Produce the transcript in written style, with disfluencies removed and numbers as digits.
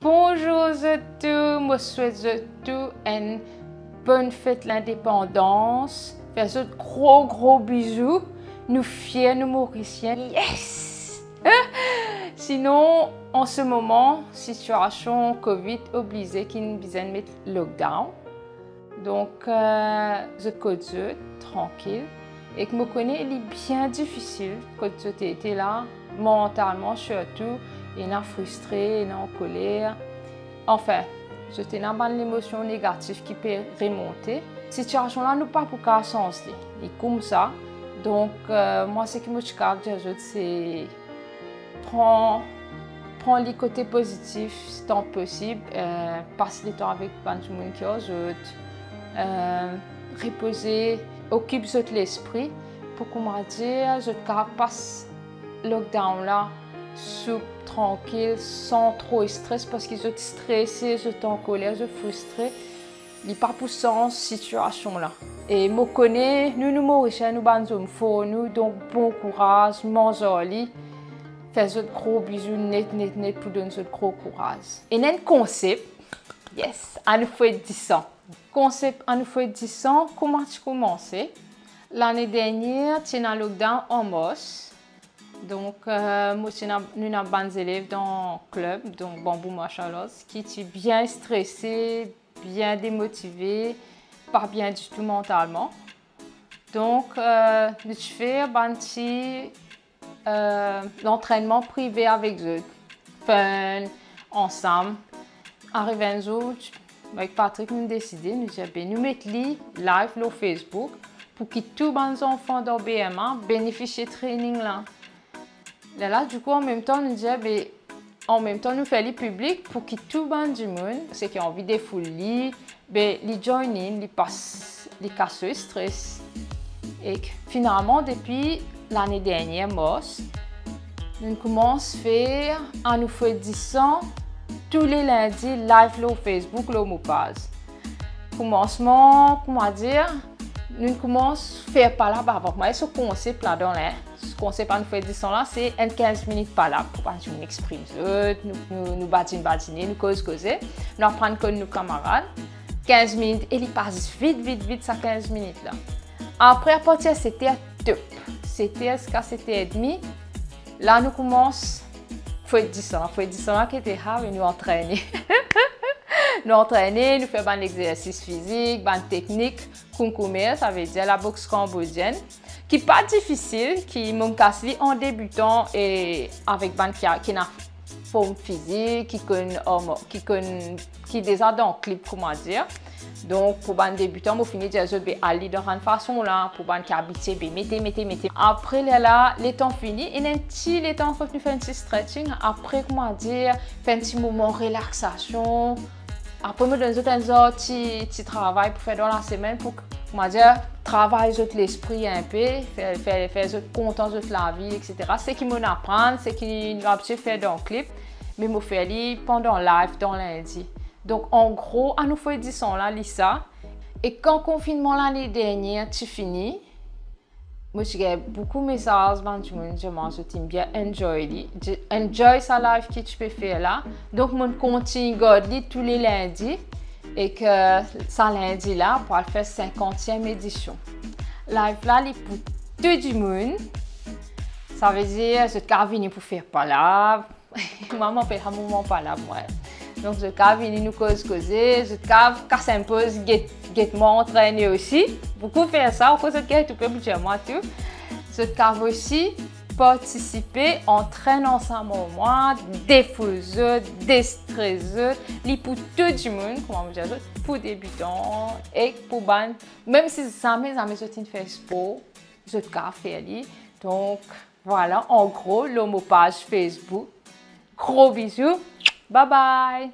Bonjour à tous, moi souhaite à tous une bonne fête de l'indépendance. Fais un gros bisous. Nous fiers, nous Mauriciens. Yes! Sinon, en ce moment, situation Covid oblige qu'il nous besoin de mettre lockdown. Donc, je code tranquille. Et que je connais, il est bien difficile quand tu étais là, mentalement surtout. Il est frustré, il est en colère. Enfin, j'étais dans une émotion négative qui peut remonter. Cette situation-là, nous pas pour qu'à changer. Et comme ça, donc moi, ce que je dis, c'est prendre les côtés positifs tant possible, passer du temps avec les gens qui ont reposer, occupe l'esprit pour comment dire, je passe le lockdown là. Tranquille, sans trop de stress parce qu'ils sont stressés, ils sont en colère, ils sont frustrés. Ils ne sont pas pour cette situation-là. Et je connais, nous Mauriciens, nous sommes forts, donc bon courage, mangez-les. Faites un gros bisou net pour donner un gros courage. Et un concept, yes, à nous faire 10 ans. Concept à nous faire 10 ans, comment tu commences? L'année dernière, tu es dans le lockdown en mars. Donc, nous avons des élèves dans le club, donc Bambou Machalos, qui sont bien stressés, bien démotivés, pas bien du tout mentalement. Donc, nous faisons l'entraînement privé avec eux, fun, ensemble. Arrivé un jour, avec Patrick, nous avons décidé, nous mettre live sur Facebook pour que tous les enfants dans BMA bénéficient de ce training-là. Là, du coup, en même temps, nous disons, nous faisons le public pour que tout le monde, ceux qui ont envie de fouler, les join in, les passent, les cassent le stress. Et finalement, depuis l'année dernière, mars, nous commençons à faire, à nous faire 10 ans, tous les lundis, live sur Facebook, sur mon page. Commencement, comment dire, nous commençons à faire par là, avant moi, ce concept là dans l'air. Ce concept à nous faire 10 ans là, c'est 15 minutes par là pour nous exprimer, nous badiner, nous causer, nous apprendre comme nos camarades. 15 minutes, et il passe vite, ça 15 minutes là. Après, à partir de c'était top. C'était jusqu'à 7h30. Là, nous commençons à faire 10 ans. Faire 10 ans là qui était hard et nous entraîner. Nous entraîner, nous faire un exercice physique, une technique, kunkumer, ça veut dire la boxe cambodgienne, qui n'est pas difficile, qui m'ont cassé en débutant et avec qui n'a forme physique, qui est déjà dans le clip, comment dire. Donc, pour les débutants, je finis de dire aller dans une façon là, pour les qui habitent, mettez. Après, là, les temps finis, et un petit les temps, nous faire un petit stretching. Après, comment dire, faire un petit moment de relaxation. Après, je donne un petit travail pour faire dans la semaine pour, comment dire, travailler l'esprit un peu, faire content de la vie, etc. C'est ce qui m'apprend, c'est ce qui nous a fait dans le clip, mais je fais pendant live, dans lundi. Donc, en gros, à nous faire 10 ans là, Lisa. Et quand le confinement l'année dernière, tu finis, moi, j'ai beaucoup de messages, je t'aime bien, enjoy sa live que tu peux faire là. Donc, je continue à regarder tous les lundis et que ça lundi là, pour faire 50e édition. Live là, il pour tout le monde. Ça veut dire, je suis venir pour faire pas là. Maman fait un moment pas là, moi. Donc, je suis venir nous causer, je suis s'impose, get-moi entraîner aussi. Beaucoup faire ça, au cause de tout peut dire moi tout. Je suis aussi participer, entraîner ensemble moi, défouler, déstresser, pour tout le monde, comment dire, pour débutants et pour ban. Même si ça mes amis sont fait sport, je suis faire. Donc, voilà, en gros, page Facebook. Gros bisous. Bye bye.